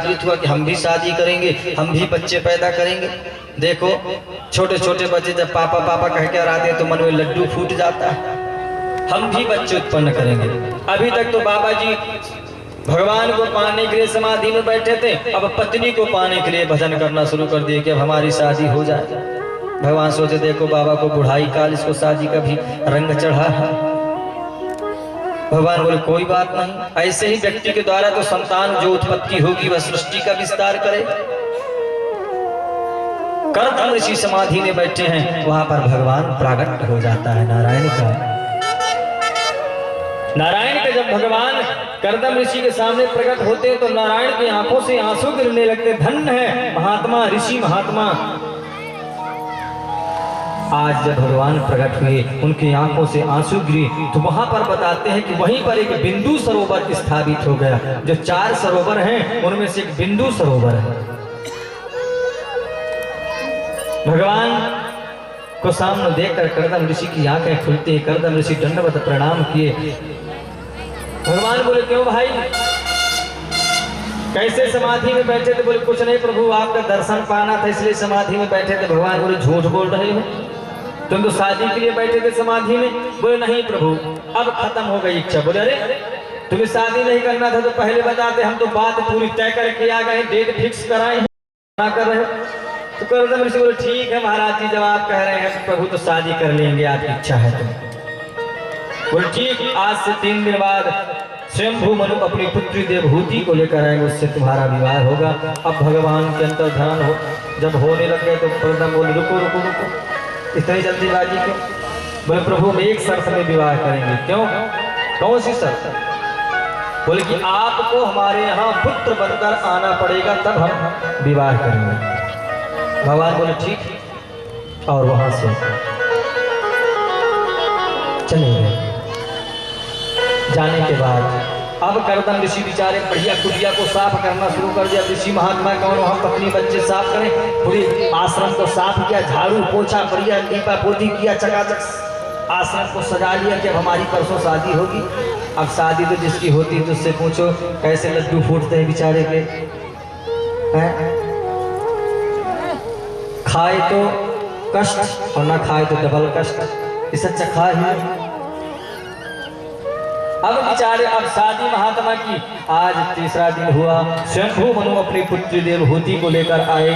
जागृत हुआ कि हम भी शादी करेंगे, हम भी बच्चे पैदा करेंगे। देखो छोटे छोटे बच्चे जब पापा पापा कह के आते हैं तो मन में लड्डू फूट जाता है, हम भी बच्चे उत्पन्न करेंगे। अभी तक तो बाबा जी भगवान को पाने के लिए समाधि में बैठे थे, अब पत्नी को पाने के लिए भजन करना शुरू कर दिए कि अब हमारी शादी हो जाए। भगवान सोचे देखो बाबा को बुढ़ाई काल, इसको शादी का भी रंग चढ़ा है। भगवान बोले कोई बात नहीं, ऐसे ही व्यक्ति के द्वारा तो संतान जो उत्पत्ति होगी वह सृष्टि का विस्तार करे। कर्दम ऋषि समाधि में बैठे हैं, वहां पर भगवान प्राकट हो जाता है नारायण का। नारायण के जब भगवान कर्दम ऋषि के सामने प्रकट होते हैं तो नारायण की आंखों से आंसू गिरने लगते। धन्य है महात्मा, ऋषि महात्मा। आज जब भगवान प्रकट हुए उनकी आंखों से आंसू गिरे तो वहां पर बताते हैं कि वहीं पर एक बिंदु सरोवर स्थापित हो गया। जो 4 सरोवर हैं उनमें से एक बिंदु सरोवर है। भगवान को सामने देखकर कर्दम ऋषि की आंखें खुलती। कर्दम ऋषि दंडवत प्रणाम किए। भगवान बोले क्यों भाई, कैसे समाधि में बैठे थे? बोले कुछ नहीं प्रभु, आपका दर्शन पाना था इसलिए समाधि में बैठे थे। भगवान बोले झूठ बोल रहे हो, तुम तो शादी के लिए बैठे थे समाधि में। बोले नहीं प्रभु, अब खत्म हो गई इच्छा। बोले अरे तुम्हें शादी नहीं करना था तो पहले बताते, हम तो बात पूरी तय करके आ गए, डेट फिक्स कराए हैं, ना कर रहे। तो कर्दम ऋषि बोले ठीक है महाराज जी, जब आप कह रहे हैं प्रभु तो शादी कर लेंगे, आपकी इच्छा है तो। बोले ठीक, आज से 3 दिन बाद स्वयंभू मनु अपनी पुत्री देवहूति को लेकर आएंगे, उससे तुम्हारा विवाह होगा। अब भगवान के अंतर्धान हो जब होने लग गए तो कर्दम बोले रुको रुको रुको, इतनी जल्दीबाजी क्यों? बोले प्रभु हम एक शर्त में विवाह करेंगे। क्यों? कौन सी शर्त? बोले कि आपको हमारे यहाँ पुत्र बनकर आना पड़ेगा, तब हम विवाह करेंगे। भगवान बोले ठीक, और वहां से चले गए। जाने के बाद अब कर्दम ऋषि बेचारे बढ़िया कुटिया को साफ करना शुरू कर दिया। ऋषि महात्मा कौन, वहां पत्नी बच्चे साफ करें, पूरी आश्रम को साफ किया, झाड़ू पोछा बढ़िया लीपा पोती किया, चकाचक आश्रम को सजा लिया कि अब हमारी परसों शादी होगी। अब शादी तो जिसकी होती है तो उससे पूछो कैसे लड्डू फूटते हैं बेचारे के, हैं? खाए तो कष्ट और ना खाए तो डबल कष्ट, इससे अच्छा खाए ही। अब बेचारे अब शादी महात्मा की आज 3रा दिन हुआ। स्वयंभू मनु अपनी पुत्री देवहूति को लेकर आए।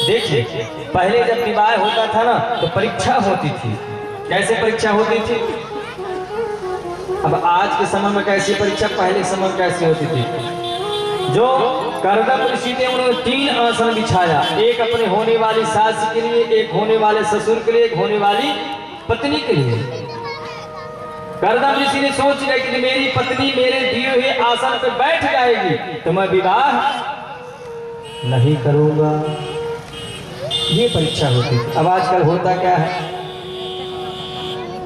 देखिए पहले जब विवाह होता था ना तो परीक्षा होती थी। कैसे परीक्षा होती थी? अब आज के समय में कैसी परीक्षा, पहले के समय में कैसी होती थी? जो कर्दम ऋषि ने उन्होंने 3 आसन बिछाया, एक अपने होने वाली सास के लिए, एक होने वाले ससुर के लिए, एक होने वाली पत्नी के लिए। कर्दम ऋषि ने सोच लिया कि मेरी पत्नी मेरे दिए हुए आसन पर बैठ जाएगी तो मैं विवाह नहीं करूंगा। ये परीक्षा होती थी। अब आजकल होता क्या है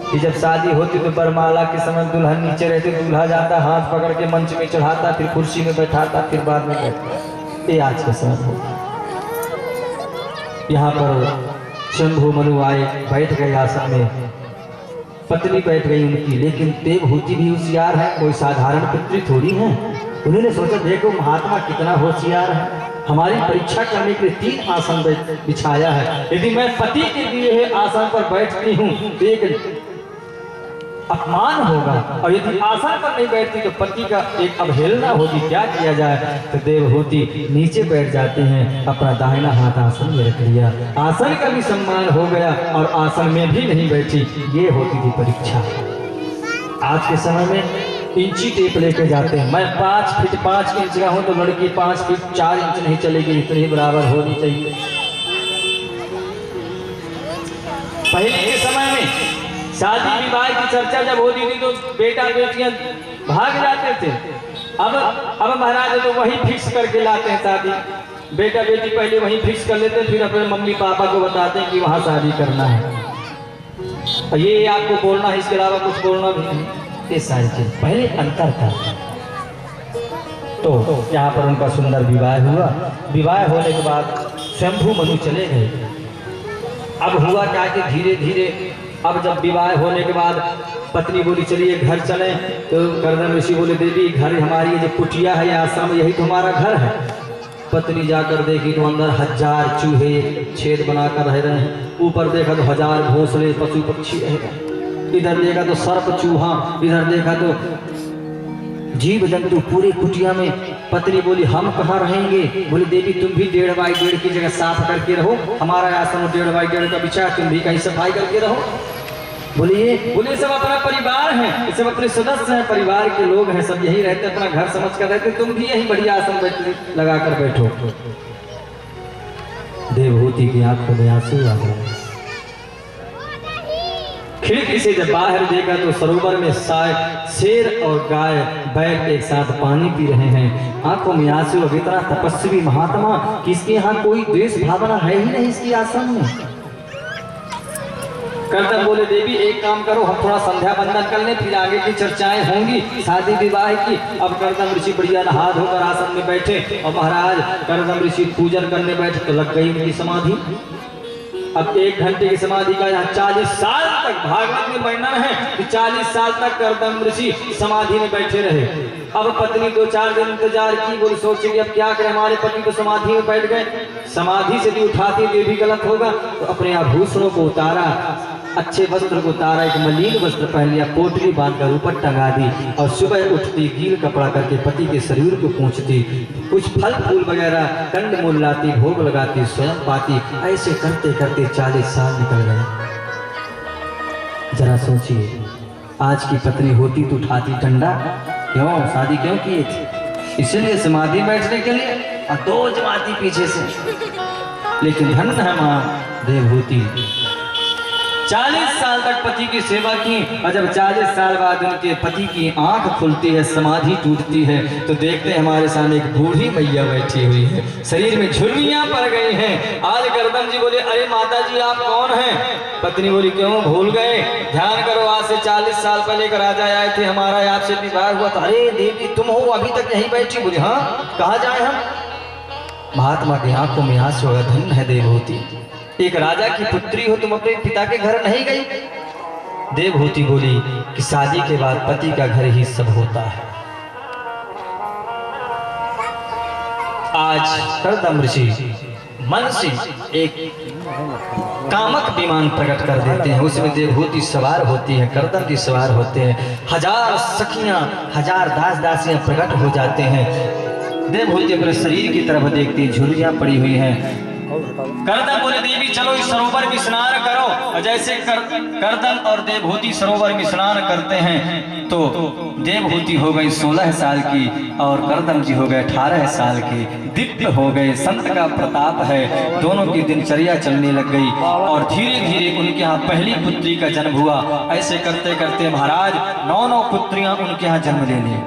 कि जब शादी होती तो बरमाला के समय दुल्हन नीचे रहती, दूल्हा जाता हाथ पकड़ के मंच में चढ़ाता, फिर कुर्सी में बैठाता, फिर बाद में बैठता। ये आज के समय होता। यहाँ पर शंभु मनु आए, बैठ गए आसन में, पत्नी बैठ गई उनकी। लेकिन देवहूति भी होशियार है, कोई साधारण पुत्री थोड़ी है। उन्होंने सोचा देखो महात्मा कितना होशियार है, हमारी परीक्षा करने के लिए 3 आसन बिछाया है। यदि मैं पति के दिए हुए आसन पर बैठती हूँ तो एक अपमान होगा, और यदि आसन पर नहीं बैठती तो पति का एक अवहेलना होगी। क्या किया जाए? तो देवहूति नीचे बैठ जाते हैं, अपना दाहिना हाथ आसन में रख लिया। आसन का भी सम्मान हो गया और आसन में भी नहीं बैठी। ये होती थी परीक्षा। आज के समय में इंची टेप लेके जाते हैं। मैं 5 फीट 5 इंच का हूं तो लड़की 5 फीट 4 इंच नहीं चलेगी, इतनी बराबर होनी चाहिए। पहले के समय में शादी विवाह की चर्चा जब होती थी तो बेटा बेटियां भाग जाते थे। अब महाराज तो वही फिक्स करके लाते हैं शादी। बेटा बेटी पहले वही फिक्स कर लेते हैं, फिर अपने मम्मी पापा को बताते हैं कि वहां शादी करना है। और ये आपको बोलना है, इसके अलावा कुछ बोलना भी नहीं। ये सारी चीज पहले अंतर था। तो यहाँ पर उनका सुंदर विवाह हुआ। विवाह होने के बाद शंभु मनु चले गए। अब हुआ क्या कि धीरे धीरे अब जब विवाह होने के बाद पत्नी बोली चलिए घर चलें, तो कर्दम ऋषि बोले देवी घर हमारी जो कुटिया है या आश्रम यही तो हमारा घर है। पत्नी जाकर देखी तो अंदर 1000 चूहे छेद बनाकर रह रहे हैं। ऊपर देखा तो 1000 घोंसले पशु पक्षी रह रहे। इधर देखा तो सर्प चूहा, इधर देखा तो जीव जंतु पूरी कुटिया में। पत्नी बोली हम कहाँ रहेंगे? बोली देवी तुम भी 1.5 बाई 1.5 की जगह साफ करके रहो, हमारा आश्रम 1.5 बाई 1.5 का बिछा, तुम भी कहीं सफाई करके रहो। बोलिए सब अपना परिवार है, ये सब अपने सदस्य हैं, परिवार के लोग हैं, सब यही रहते, अपना घर समझ कर रहते, तुम भी यही बढ़िया आसन लगा कर बैठो। देवहूति की आंखों में आंसू आ गए। खिड़की से जब बाहर देखा तो सरोवर में शेर और गाय बैठ एक साथ पानी पी रहे हैं। आंखों में आंसू। अब इतना तपस्वी महात्मा कि इसके यहाँ कोई द्वेष भावना है ही नहीं इसकी आश्रम में। कर्दम बोले देवी एक काम करो, हम थोड़ा संध्या बंदन कर लें, फिर आगे की चर्चाएं होंगी शादी विवाह की। अब कर्दम ऋषि बढ़िया नहा धोकर आसन में बैठे और महाराज कर्दम ऋषि पूजन करने बैठे तो लग गई उनकी समाधि। अब 1 घंटे की समाधि का यहाँ 40 साल तक भागवत में वर्णन है कि 40 साल तक कर्दम ऋषि समाधि में बैठे रहे। अब पत्नी 2-4 दिन इंतजार की, बोली सोचेगी अब क्या करें, हमारे पति तो समाधि में बैठ गए, समाधि से भी उठाती ये भी गलत होगा। तो अपने आभूषणों को उतारा, अच्छे वस्त्र को उतारा, एक मलिन वस्त्र पहन लिया, पोटली बांधकर ऊपर टंगा दी और सुबह उठती गील कपड़ा करके पति के शरीर को पोंछती, कुछ फल फूल वगैरह कंद मूल लाती, भोग लगाती, स्वयं पाती। ऐसे करते करते 40 साल निकल गए। जरा सोचिए आज की पत्नी होती तो उठाती डंडा, क्यों शादी क्यों किए थे? इसलिए समाधि बैठने के लिए, और 2 जमाती पीछे से। लेकिन धन है मां देवहूति, 40 साल तक पति की सेवा की और जब 40 साल बाद उनके पति की आंख खुलती है, समाधि टूटती है, तो देखते हैं हमारे सामने एक बूढ़ी मैया बैठी हुई है, शरीर में झुर्रियां पड़ गई हैं। आज गर्दन जी बोले अरे माता जी आप कौन हैं? पत्नी बोली क्यों भूल गए? ध्यान करो आज से 40 साल पहले एक राजा आए थे, हमारा आपसे विवाह हुआ था। अरे देवी तुम हो अभी तक यहीं बैठी? बोली हाँ, कहाँ जाए हम? महात्मा की आंखों में आंसू, धन्य है देवहूति, एक राजा की पुत्री हो, तुम अपने पिता के घर नहीं गई? देवहूति बोली कि शादी के बाद पति का घर ही सब होता है। आज कर्दम ऋषि मन से एक कामक विमान प्रकट कर देते हैं, उसमें देवहूति सवार होती है, कर्दम जी सवार होते हैं, 1000 सखियां 1000 दास दासियां प्रकट हो जाते हैं। देवहूति अपने शरीर की तरफ देखती, झुर्रियां पड़ी हुई हैं। कर्दम बोले देवी चलो इस सरोवर में स्नान करो। और जैसे कर्दम और देवहूति सरोवर में स्नान करते हैं तो देवहूति हो गई 16 साल की और कर्दम जी हो गए 18 साल के। दिव्य हो गए, संत का प्रताप है, दोनों की दिनचर्या चलने लग गई और धीरे धीरे उनके यहाँ पहली पुत्री का जन्म हुआ। ऐसे करते करते महाराज 9 पुत्रियां उनके यहाँ जन्म ले ली।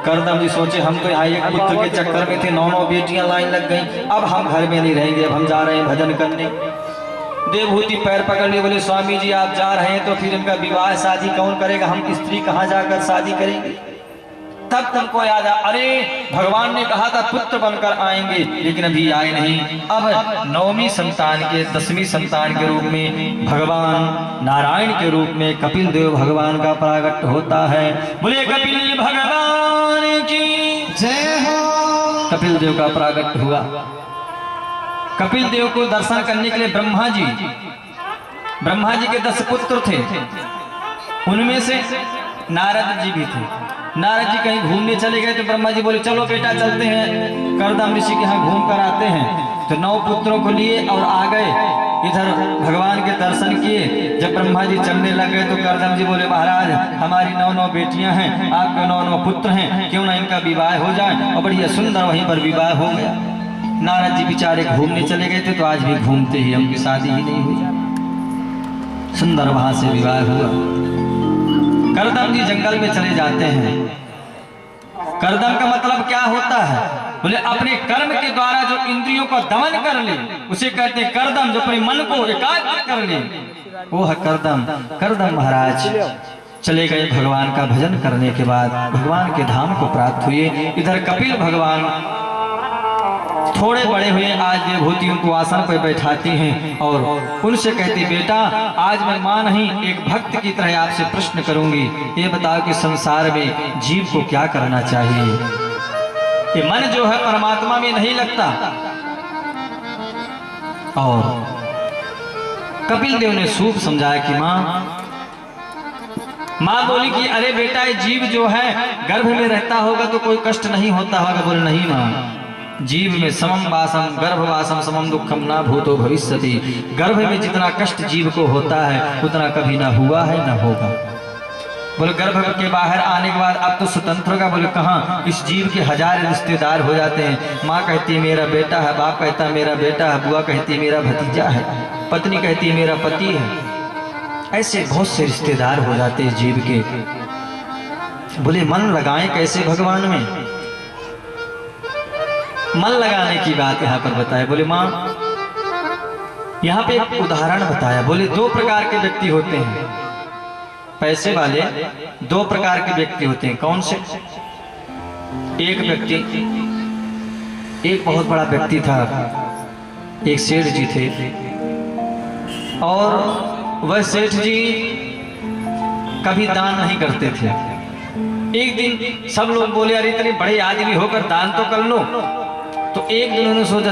कर्दम जी सोचे हम तो यहाँ एक पुत्र के चक्कर में थे, 9 बेटियां लाइन लग गई, अब हम घर में नहीं रहेंगे, अब हम जा रहे हैं भजन करने। देवहूति पैर पकड़ लिए, बोले स्वामी जी आप जा रहे हैं तो फिर इनका विवाह शादी कौन करेगा, हम स्त्री कहाँ जाकर शादी करेंगे? तब तुमको याद आया अरे भगवान ने कहा था पुत्र बनकर आएंगे, लेकिन अभी आए नहीं। अब 9वीं संतान के 10वीं संतान के रूप में भगवान नारायण के रूप में कपिल देव भगवान का प्राकट होता है। बोले कपिल भगवान की जय हो। कपिल देव का प्राकट हुआ। कपिल देव को दर्शन करने के लिए ब्रह्मा जी के 10 पुत्र थे, उनमें से नारद जी भी थे। नारद जी कहीं घूमने चले गए तो ब्रह्मा जी बोले चलो बेटा चलते हैं कर्दम ऋषि के यहाँ घूम कर आते हैं। तो 9 पुत्रों को लिए और आ गए, इधर भगवान के दर्शन किए। जब ब्रह्मा जी चलने लग गए तो कर्दम जी बोले महाराज हमारी 9 बेटियां हैं, आपके 9 पुत्र हैं, क्यों ना इनका विवाह हो जाए। और बढ़िया सुंदर वहीं पर विवाह हो गया। नारद जी बेचारे घूमने चले गए थे तो आज भी घूमते ही उनकी शादी ही नहीं हुई। सुंदर वहां से विवाह हुआ। कर्दम जी जंगल में चले जाते हैं। कर्दम का मतलब क्या होता है? बोले अपने कर्म के द्वारा जो इंद्रियों को दमन कर ले उसे कहते हैं कर्दम, जो अपने मन को एकाग्र कर ले वो है कर्दम। कर्दम महाराज चले गए भगवान का भजन करने के बाद भगवान के धाम को प्राप्त हुए। इधर कपिल भगवान थोड़े बड़े हुए, आज देवहूति उनको आसन पर बैठाती हैं और उनसे कहती बेटा आज मैं मां नहीं एक भक्त की तरह आपसे प्रश्न करूंगी, ये बताओ कि संसार में जीव को क्या करना चाहिए। कि मन जो है परमात्मा में नहीं लगता। और कपिल देव ने सूप समझाया कि माँ बोली कि अरे बेटा ये जीव जो है गर्भ में रहता होगा तो कोई कष्ट नहीं होता होगा। बोले नहीं माँ, जीव में समम वासम गर्भवासम समम दुखम ना भूतो भविष्यति। गर्भ में जितना कष्ट जीव को होता है उतना कभी ना हुआ है ना होगा। बोले गर्भ के बाहर आने के बाद अब तो स्वतंत्र होगा। बोले कहाँ, इस जीव के 1000 रिश्तेदार हो जाते हैं। माँ कहती है मेरा बेटा है, बाप कहता है मेरा बेटा है, बुआ कहती है मेरा भतीजा है, पत्नी कहती है मेरा पति है। ऐसे बहुत से रिश्तेदार हो जाते हैं जीव के। बोले मन लगाएं कैसे भगवान में, मन लगाने की बात यहाँ पर बताया। बोले माँ यहाँ पे एक उदाहरण बताया। बोले 2 प्रकार के व्यक्ति होते हैं, पैसे वाले 2 प्रकार के व्यक्ति होते हैं। कौन से? एक व्यक्ति, एक बहुत बड़ा व्यक्ति था, एक सेठ जी थे। और वह सेठ जी कभी दान नहीं करते थे। एक दिन सब लोग बोले अरे इतने बड़े आदमी होकर दान तो कर लो। तो एक दिन उन्होंने सोचा